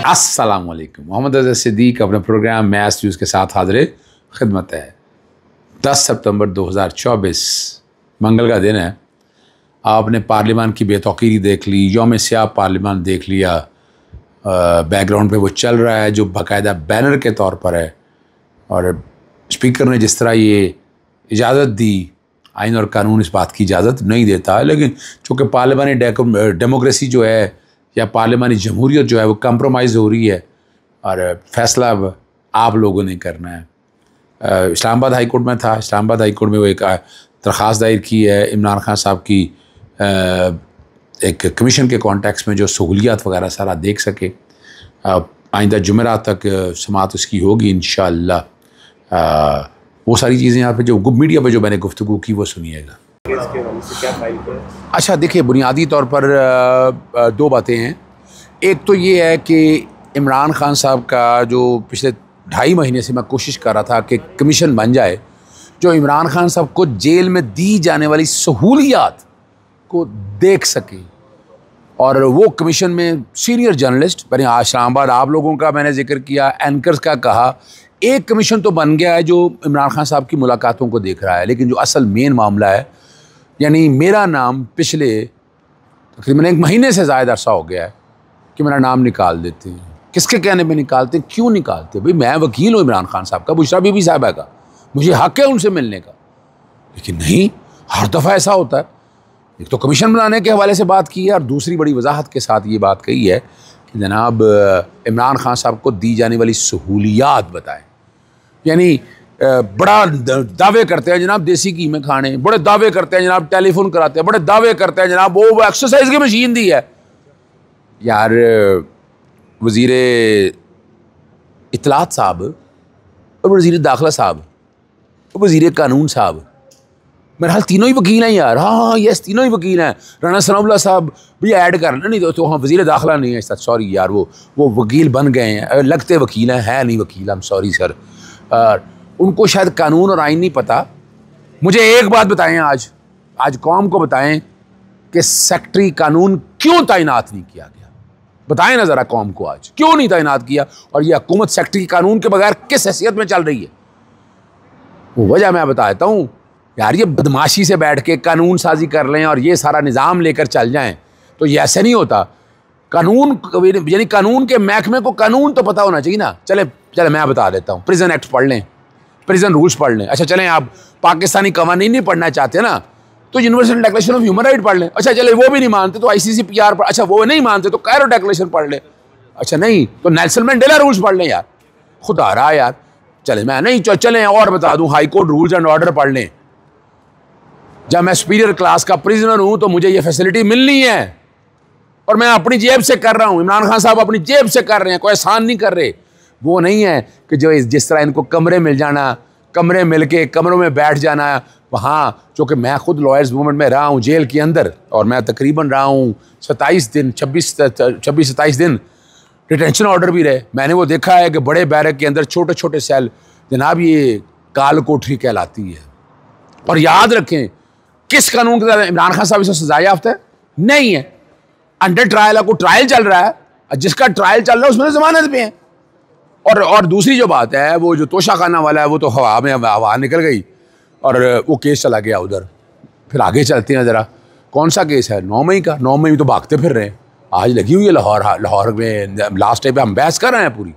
अस्सलाम वालेकुम। मोहम्मद अज़हर सिद्दीक अपने प्रोग्राम मैस न्यूज़ के साथ हाज़िर खिदमत है। 10 सितंबर 2024 मंगल का दिन है। आपने पार्लियामान की बेतौकीरी देख ली, यौम सियाह पार्लियामान देख लिया, बैकग्राउंड पे वो चल रहा है जो बाकायदा बैनर के तौर पर है। और स्पीकर ने जिस तरह ये इजाज़त दी, आइन और कानून इस बात की इजाज़त नहीं देता, लेकिन चूँकि पार्लियामानी डेमोक्रेसी जो है या पार्लियामानी जमहूरियत जो है वो कंप्रोमाइज़ हो रही है और फ़ैसला अब आप लोगों ने करना है। इस्लामाबाद हाई कोर्ट में था, इस्लामाबाद हाई कोर्ट में वो एक दरख्वास्त दायर की है इमरान खान साहब की, एक कमीशन के कॉन्टेक्स्ट में जो सहूलियात वगैरह सारा देख सके। आइंदा जुमेरात तक समाअत उसकी होगी इंशाअल्लाह। वो सारी चीज़ें यहाँ पे जो मीडिया पे जो मैंने गुफ्तगू की वो सुनिएगा। अच्छा, देखिए, बुनियादी तौर पर दो बातें हैं। एक तो ये है कि इमरान खान साहब का जो पिछले 2.5 महीने से मैं कोशिश कर रहा था कि कमीशन बन जाए जो इमरान खान साहब को जेल में दी जाने वाली सहूलियात को देख सके। और वो कमीशन में सीनियर जर्नलिस्ट, मैंने इस्लामाबाद आप लोगों का मैंने जिक्र किया, एंकर्स का कहा, एक कमीशन तो बन गया है जो इमरान खान साहब की मुलाकातों को देख रहा है। लेकिन जो असल मेन मामला है, यानी मेरा नाम पिछले तकरीबन 1 महीने से ज़्यादा अरसा हो गया है कि मेरा नाम निकाल देते हैं। किसके कहने पे निकालते हैं, क्यों निकालते हैं? भाई, मैं वकील हूँ इमरान खान साहब का, बुशरा बीबी साहबा का, मुझे हक़ है उनसे मिलने का। लेकिन नहीं, हर दफ़ा ऐसा होता है। एक तो कमीशन बनाने के हवाले से बात की है और दूसरी बड़ी वजाहत के साथ ये बात कही है कि जनाब इमरान खान साहब को दी जाने वाली सहूलियात बताएं। यानी बड़ा दावे करते हैं जनाब देसी कीमे खाने, बड़े दावे करते हैं जनाब टेलीफोन कराते हैं, बड़े दावे करते हैं जनाब वो एक्सरसाइज की मशीन दी है। यार, वज़ीर इत्तलात साहब और वज़ीर दाखिला साहब और वज़ीर कानून साहब, मेरे हाल तीनों ही वकील हैं यार। हाँ, यस, तीनों ही वकील हैं। राना सनाउल्लाह साहब भी ऐड करना नहीं तो हाँ, वज़ीर दाखिला नहीं है, सॉरी यार, वो वकील बन गए हैं, लगते वकील हैं, है नहीं वकील, हम सॉरी सर। उनको शायद कानून और आइन नहीं पता। मुझे एक बात बताएं, आज कौम को बताएं कि सेक्रेटरी कानून क्यों तैनात नहीं किया गया। बताएं ना ज़रा कौम को, आज क्यों नहीं तैनात किया। और ये हुकूमत सेक्रेटरी कानून के बगैर किस हैसियत में चल रही है, वो वजह मैं बता देता हूँ। यार, ये बदमाशी से बैठ के कानून साजी कर लें और ये सारा निज़ाम लेकर चल जाएं तो ये ऐसे नहीं होता। कानून यानी कानून के महकमे को कानून तो पता होना चाहिए ना। चले मैं बता देता हूँ, प्रिजन एक्ट पढ़ लें, प्रिजन रूल्स पढ़ लें। अच्छा, चलें आप पाकिस्तानी कवानीन नहीं पढ़ना चाहते ना तो universal declaration of human right पढ़ लें। अच्छा, चले वो भी नहीं मानते तो ICCPR पढ़, अच्छा वो नहीं मानते तो कायरो डिक्लेरेशन पढ़ लें। अच्छा, नहीं तो नेल्सन मंडेला रूल्स पढ़ लें। यार खुदा रहा यार, चले मैं नहीं चलें और बता दूँ, high court rules and order पढ़ लें। जब मैं सुपीरियर क्लास का प्रिजनर हूँ तो मुझे ये फैसिलिटी मिलनी है और मैं अपनी जेब से कर रहा हूँ। इमरान खान साहब अपनी जेब से कर रहे हैं, कोई एहसान नहीं कर रहे। वो नहीं है कि जो जिस तरह इनको कमरे मिल जाना, कमरे मिल के कमरों में बैठ जाना वहाँ, चूँकि मैं खुद लॉयर्स मूवमेंट में रहा हूँ जेल के अंदर और मैं तकरीबन रहा हूँ 27 दिन 26-27 दिन डिटेंशन ऑर्डर भी रहे। मैंने वो देखा है कि बड़े बैरक के अंदर छोटे छोटे सेल, जनाब ये काल कोठरी कहलाती है। और याद रखें, किस कानून के तहत इमरान खान साहब इसे सजा याफ्ता है? नहीं है। अंडर ट्रायल, आपको ट्रायल चल रहा है, जिसका ट्रायल चल रहा है उसमें जमानत पे है। और दूसरी जो बात है, वो जो तोशा खाना वाला है वो तो हवा निकल गई और वो केस चला गया उधर। फिर आगे चलते हैं ज़रा, कौन सा केस है? 9 मई का। 9 मई तो भागते फिर रहे हैं, आज लगी हुई है लाहौर में। लास्ट टाइम पे हम बहस कर रहे हैं पूरी,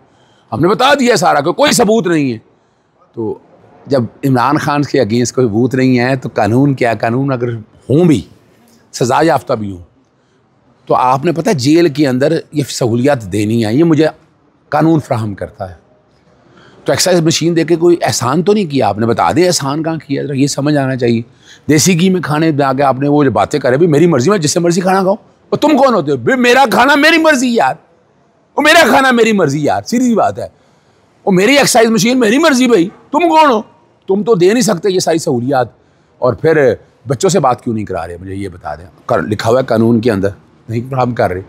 हमने बता दिया सारा, कोई सबूत नहीं है। तो जब इमरान खान के अगेंस्ट कोई सबूत नहीं है तो कानून क्या? कानून अगर हों भी, सजा याफ्ता भी हों, तो आपने पता जेल के अंदर ये सहूलियात देनी है, ये मुझे कानून फ्राहम करता है। तो एक्सरसाइज मशीन देके कोई एहसान तो नहीं किया आपने, बता दें एहसान कहाँ किया, ये समझ आना चाहिए। देसी घी में खाने आगे आपने वो जो बातें करे, भाई मेरी मर्जी में जिससे मर्जी खाना खाओ, और तुम कौन होते हो? भाई मेरा खाना मेरी मर्जी यार, वो मेरा खाना मेरी मर्जी यार, सीधी बात है। वो मेरी एक्सरसाइज मशीन मेरी मर्जी, भाई तुम कौन हो? तुम तो दे नहीं सकते ये सारी सहूलियात। और फिर बच्चों से बात क्यों नहीं करा रहे, मुझे ये बता दें। लिखा हुआ है कानून के अंदर, नहीं फ्राहम कर रहे।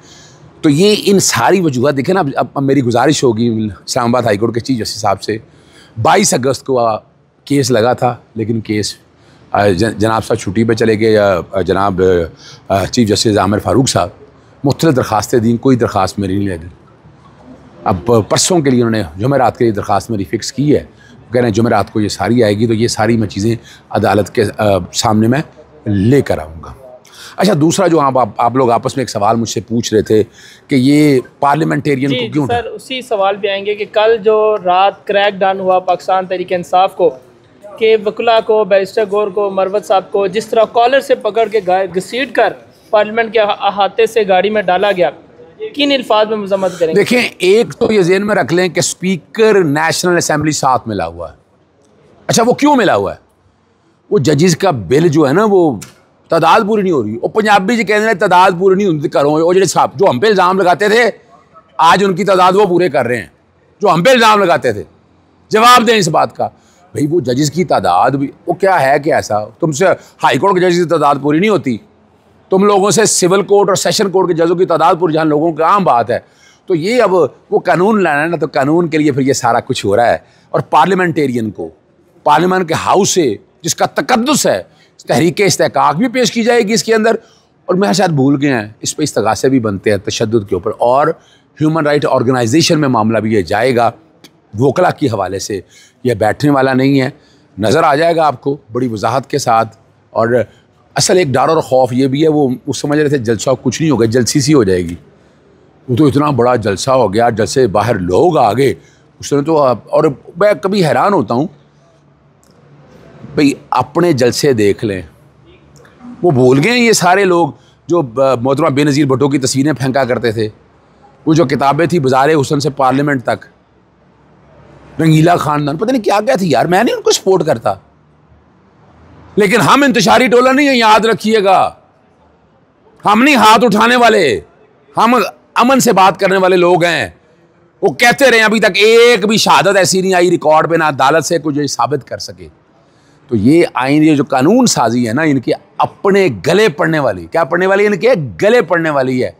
तो ये इन सारी वजूहत देखें ना। अब मेरी गुजारिश होगी इस्लामाबाद हाई कोर्ट के चीफ जस्टिस साहब से, 22 अगस्त को केस लगा था, लेकिन केस जनाब साहब छुट्टी पे चले गए, या जनाब चीफ जस्टिस आमिर फ़ारूक साहब मुख्तलिफ दरख्वास्तें दी, कोई दरख्वास्त मेरी नहीं लगी। अब परसों के लिए उन्होंने जुमेरात के लिए दरख्वास्त मेरी फ़िक्स की है, कह रहे हैं जुमेरात को ये सारी आएगी, तो ये सारी मैं चीज़ें अदालत के सामने मैं लेकर आऊँगा। अच्छा, दूसरा जो आप लोग आपस में एक सवाल मुझसे पूछ रहे थे कि ये पार्लियामेंटेरियन को क्यों, सर उसी सवाल पे आएंगे कि कल जो रात क्रैक डाउन हुआ पाकिस्तान तहरीक इंसाफ को, कि वकला को, बैरिस्टर गौर को, मरवत साहब को जिस तरह कॉलर से पकड़ के घसीट कर पार्लियामेंट के अहाते से गाड़ी में डाला गया, किन अल्फाज में मजम्मत करेंगे? देखें, एक तो ये ज़हन में रख लें कि स्पीकर नेशनल असेंबली साथ मिला हुआ है। अच्छा, वो क्यों मिला हुआ है? वो जजेस का बिल जो है ना, वो तादाद पूरी नहीं हो रही। वो पंजाबी जी कहते हैं तादाद पूरी नहीं होती करो, वो जो साहब जो हम पे इल्ज़ाम लगाते थे, आज उनकी तादाद वो पूरे कर रहे हैं जो हम पे इल्ज़ाम लगाते थे। जवाब दें इस बात का, भाई वो जजेस की तादाद भी वो क्या है कि ऐसा तुमसे हाई कोर्ट के जजेस की तादाद पूरी नहीं होती, तुम लोगों से सिविल कोर्ट और सेशन कोर्ट के जजों की तादाद पूरी, जहाँ लोगों की आम बात है। तो ये अब वो कानून लाना है ना, तो कानून के लिए फिर ये सारा कुछ हो रहा है। और पार्लियामेंटेरियन को पार्लियामेंट के हाउस से जिसका तकद्दुस है, तहरीक इस्तेहकाक भी पेश की जाएगी इसके अंदर। और मैं शायद भूल गए हैं, इस पर इस्तगासे भी बनते हैं तशद्दुद के ऊपर, और ह्यूमन राइट ऑर्गेनाइजेशन में मामला भी ये जाएगा वोकला के हवाले से। यह बैठने वाला नहीं है, नज़र आ जाएगा आपको बड़ी वजाहत के साथ। और असल एक डर और खौफ ये भी है, वो समझ रहे थे जलसा कुछ नहीं होगा, जलसी सी हो जाएगी। वो तो इतना बड़ा जलसा हो गया, जलसे बाहर लोग आ गए उसने तो। और मैं कभी हैरान होता हूँ भाई, अपने जलसे देख लें, वो भूल गए ये सारे लोग जो मोहतरमा बेनज़ीर भुट्टो की तस्वीरें फेंका करते थे, वो जो किताबें थी बाज़ार हुसन से पार्लियामेंट तक, रंगीला खानदान, पता नहीं क्या क्या थी यार। मैं नहीं उनको सपोर्ट करता, लेकिन हम इंतशारी टोला नहीं है, याद रखिएगा। हम नहीं हाथ उठाने वाले, हम अमन से बात करने वाले लोग हैं। वो कहते रहे, अभी तक एक भी शहादत ऐसी नहीं आई रिकॉर्ड पे, ना अदालत से कुछ साबित कर सके। तो ये आइन, ये जो कानून साजी है ना, इनके अपने गले पड़ने वाली, क्या पड़ने वाली, इनके गले पड़ने वाली है।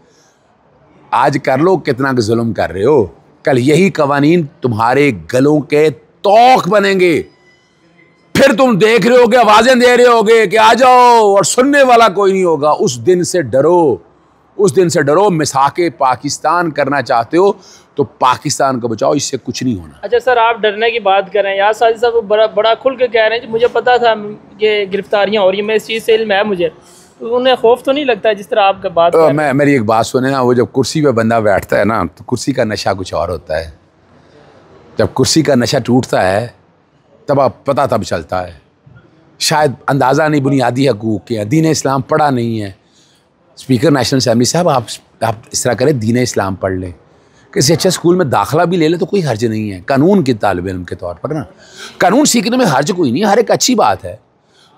आज कर लो कितना जुल्म कर रहे हो, कल यही कवानीन तुम्हारे गलों के तौक बनेंगे। फिर तुम देख रहे होगे, आवाजें दे रहे होगे कि आ जाओ, और सुनने वाला कोई नहीं होगा। उस दिन से डरो, उस दिन से डरो। मिसाके पाकिस्तान करना चाहते हो तो पाकिस्तान को बचाओ, इससे कुछ नहीं होना। अच्छा सर, आप डरने की बात कर रहे हैं, यार साजिद साहब बड़ा खुल के कह रहे हैं, मुझे पता था ये गिरफ्तारियां हो रही हैं, मैं इस चीज़ से इल्म है मुझे, तो उन्हें खौफ तो नहीं लगता जिस तरह आपका बात कर रहे हैं? मेरी एक बात सुने ना, वो जब कुर्सी पे बंदा बैठता है ना, तो कुर्सी का नशा कुछ और होता है। जब कुर्सी का नशा टूटता है तब आप पता तब चलता है। शायद अंदाज़ा नहीं, बुनियादी हकूक़ के, दीन इस्लाम पढ़ा नहीं है। स्पीकर नेशनल असेंबली साहब, आप इस तरह करें, दीन इस्लाम पढ़ लें, किसी अच्छे स्कूल में दाखिला भी ले ले तो कोई हर्ज नहीं है, कानून के तालिब इल्म के तौर पर ना। कानून सीखने में हर्ज कोई नहीं, हर एक अच्छी बात है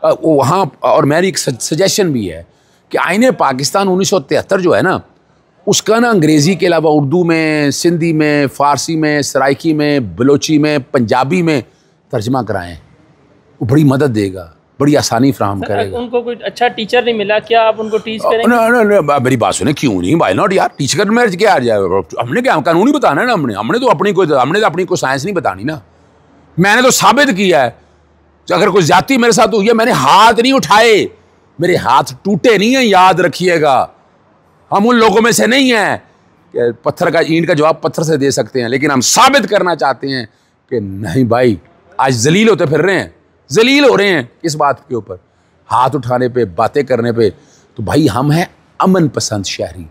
वहाँ। और मेरी एक सजेशन भी है कि आईने पाकिस्तान 1973 जो है ना, उसका ना अंग्रेज़ी के अलावा उर्दू में, सिंधी में, फ़ारसी में, सराइकी में, बलोची में, पंजाबी में तर्जमा कराएं। वो बड़ी मदद देगा, बड़ी आसानी फ्राहम करेगा। उनको कोई अच्छा टीचर नहीं मिला, क्या आप उनको टीच करेंगे? ना, मेरी बात सुने, क्यों नहीं, वाई नॉट यार, टीच कर मेरे क्या आ जाए। हमने क्या कानूनी बताना है ना, हमने तो अपनी कोई साइंस नहीं बतानी ना। मैंने तो साबित किया है, अगर कोई ज्यादती मेरे साथ हुई है, मैंने हाथ नहीं उठाए, मेरे हाथ टूटे नहीं है, याद रखिएगा। हम उन लोगों में से नहीं हैं कि पत्थर का, ईंट का जवाब पत्थर से दे सकते हैं, लेकिन हम साबित करना चाहते हैं कि नहीं भाई, आज जलील होते फिर रहे हैं, जलील हो रहे हैं इस बात के ऊपर, हाथ उठाने पे, बातें करने पे। तो भाई हम हैं अमन पसंद शहरी,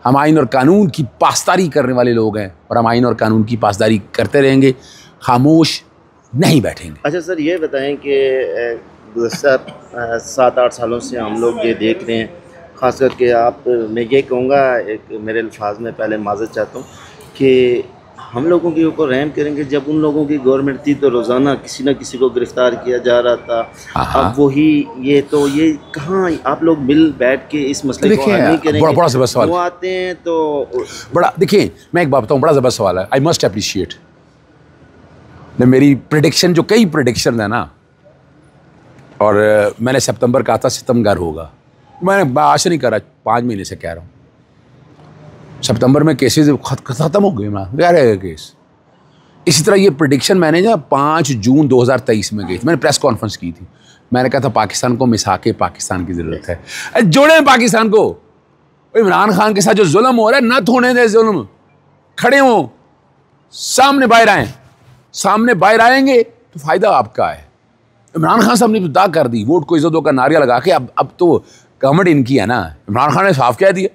हम आइन और कानून की पासदारी करने वाले लोग हैं, और हम आइन और कानून की पासदारी करते रहेंगे, खामोश नहीं बैठेंगे। अच्छा सर, ये बताएं कि गुज़श्ता 7-8 सालों से हम लोग ये देख रहे हैं, ख़ास करके आप, मैं ये कहूँगा, एक मेरे अल्फाज में पहले माज़रत चाहता हूँ कि हम लोगों के ऊपर रहम करेंगे। जब उन लोगों की गवर्नमेंट थी तो रोज़ाना किसी न किसी को गिरफ़्तार किया जा रहा था। अब वही ये कहाँ आप लोग मिल बैठ के इस मसले को हल नहीं करेंगे? बड़ा ज़बरदस्त सवाल, वो आते हैं तो बड़ा, देखिए मैं एक बात बताऊँ, बड़ा ज़बरदस्त सवाल है। आई मस्ट अप्रिशिएट, मेरी प्रेडिक्शन, जो कई प्रेडिक्शन है ना, और मैंने सितंबर कहा था सितमगर होगा, मैंने आज नहीं करा, 5 महीने से कह रहा हूँ। सितंबर में केसेस ख़त्म हो गए, क्या रहेगा केस। इसी तरह ये प्रेडिक्शन मैंने ना 5 जून 2023 में गई थी, मैंने प्रेस कॉन्फ्रेंस की थी। मैंने कहा था पाकिस्तान को मिसाके पाकिस्तान की ज़रूरत है, जोड़ें पाकिस्तान को। इमरान खान के साथ जो जुल्म हो रहा है, न होने दे जुल्म, खड़े हों, सामने बाहर आए, सामने बाहर आएंगे तो फायदा आपका है। इमरान खान साहब ने तो दाग कर दी, वोट को इज्जत दो का नारिया लगा के। अब तो गवर्नमेंट इनकी है ना। इमरान खान ने साफ कह दिया,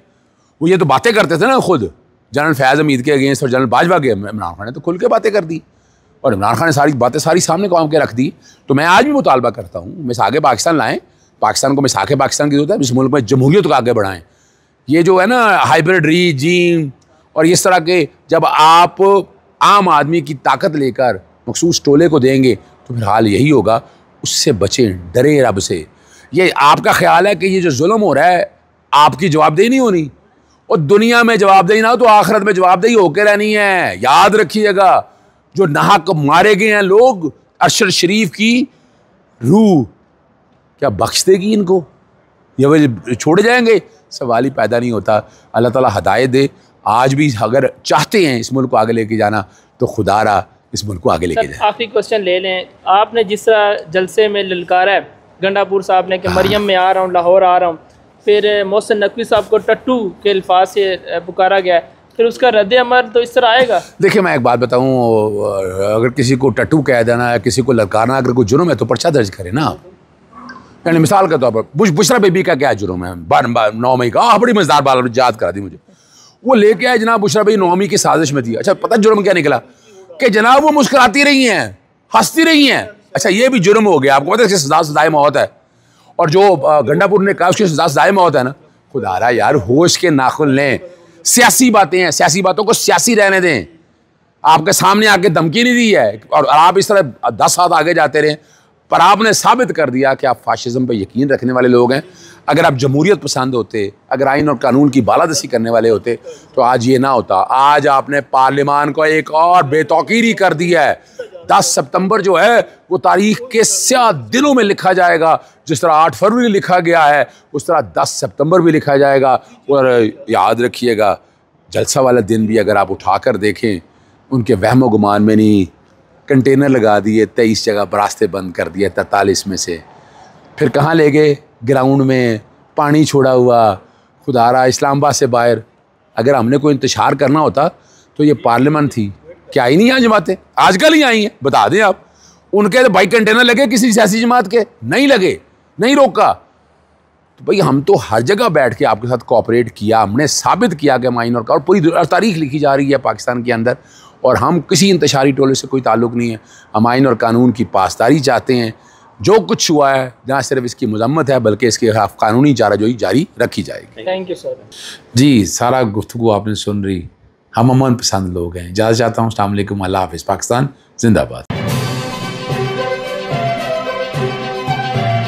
वो ये तो बातें करते थे ना खुद, जनरल फैज़ हमीद के अगेंस्ट और जनरल बाजवा के। इमरान खान ने तो खुल के बातें कर दी और इमरान खान ने सारी बातें सामने कौम के रख दी। तो मैं आज भी मुतालबा करता हूँ, मिसाक़ पाकिस्तान लाएँ, पाकिस्तान को मिसाक़ पाकिस्तान की जरूरत है, इस मुल्क में जमहूरियत को आगे बढ़ाएँ। ये जो है ना हाइब्रिड रीजीम और इस तरह के, जब आप आम आदमी की ताकत लेकर मखसूस टोले को देंगे तो फिर हाल यही होगा। उससे बचें, डरे रब से। ये आपका ख्याल है कि ये जो जुल्म हो रहा है आपकी जवाबदेही नहीं होनी, और दुनिया में जवाबदेही ना हो तो आखिरत में जवाबदेही होकर रहनी है। याद रखिएगा, जो नाहक मारे गए हैं लोग, अरशद शरीफ की रूह क्या बख्श देगी इनको, या वे छोड़ जाएंगे? सवाल ही पैदा नहीं होता। अल्लाह ताला हदायत दे। आज भी अगर चाहते हैं इस मुल्क को आगे लेके जाना तो खुदारा इस मुल्क को आगे लेके जाए। आखिरी क्वेश्चन ले लें, आपने जिस तरह जलसे में ललकारा है गंडापुर साहब ने कि मरियम में आ रहा हूँ, लाहौर आ रहा हूँ, फिर मोहसिन नकवी साहब को टट्टू के अल्फाज से पुकारा गया है, फिर उसका रद्द अमल तो इस तरह आएगा? देखिए मैं एक बात बताऊँ, अगर किसी को टट्टू कह देना है, किसी को ललकारना, अगर कोई जुर्म है तो पर्चा दर्ज करे ना। यानी मिसाल के तौर पर बुशरा बेबी का क्या जुर्म है? 9 मई का बड़ी मजेदार बात याद करा दी मुझे। वो लेके आए जनाब, बुशरा बेबी 9 मई की साजिश में थी। अच्छा पता जुर्म क्या निकला कि जनाब वो मुस्कुराती रही हैं, हंसती रही हैं। अच्छा ये भी जुर्म हो गया। आपको पता है इसकी सजा सजाए मौत है, और जो गंडापुर ने कहा उसकी सजा सजाए मौत है ना। खुदारा यार होश के नाखुन लें। सियासी बातें हैं, सियासी बातों को सियासी रहने दें। आपके सामने आके धमकी नहीं दी है और आप इस तरह 10 साल आगे जाते रहे, पर आपने साबित कर दिया कि आप फाशिज्म पर यकीन रखने वाले लोग हैं। अगर आप जमहूरियत पसंद होते, अगर आइन और कानून की बालादस्ती करने वाले होते तो आज ये ना होता। आज आपने पार्लियामान को एक और बेतौकीरी कर दी है। 10 सितंबर जो है वो तारीख के स्याह दिनों में लिखा जाएगा। जिस तरह 8 फरवरी लिखा गया है उस तरह 10 सितंबर भी लिखा जाएगा। और याद रखिएगा, जलसा वाला दिन भी अगर आप उठा कर देखें, उनके वहम गुमान में नहीं, कंटेनर लगा दिए, 23 जगह रास्ते बंद कर दिए 43 में से। फिर कहाँ ले गए? ग्राउंड में पानी छोड़ा हुआ। खुदारा इस्लामाबाद से बाहर अगर हमने कोई इंतशार करना होता तो ये पार्लियामेंट थी। क्या आई नहीं यहाँ जमातें? आजकल ही आई हैं, बता दें आप। उनके तो भाई कंटेनर लगे किसी सियासी जमात के? नहीं लगे, नहीं रोका। तो भाई हम तो हर जगह बैठ के आपके साथ कोऑपरेट किया, हमने साबित किया कि माइन और पूरी तारीख लिखी जा रही है पाकिस्तान के अंदर, और हम किसी इंतशारी टोले से कोई ताल्लुक़ नहीं है। हम आइन और कानून की पासदारी चाहते हैं। जो कुछ हुआ है ना सिर्फ इसकी मजम्मत है बल्कि इसके खिलाफ कानूनी चाराजोई जारी रखी जाएगी। Thank you sir. जी, सारा गुफ्तगू आपने सुन रही। हम अमन पसंद लोग हैं। इजाज़त चाहता हूँ। अस्सलाम वालेकुम, अल्लाह हाफ़िज़। पाकिस्तान जिंदाबाद।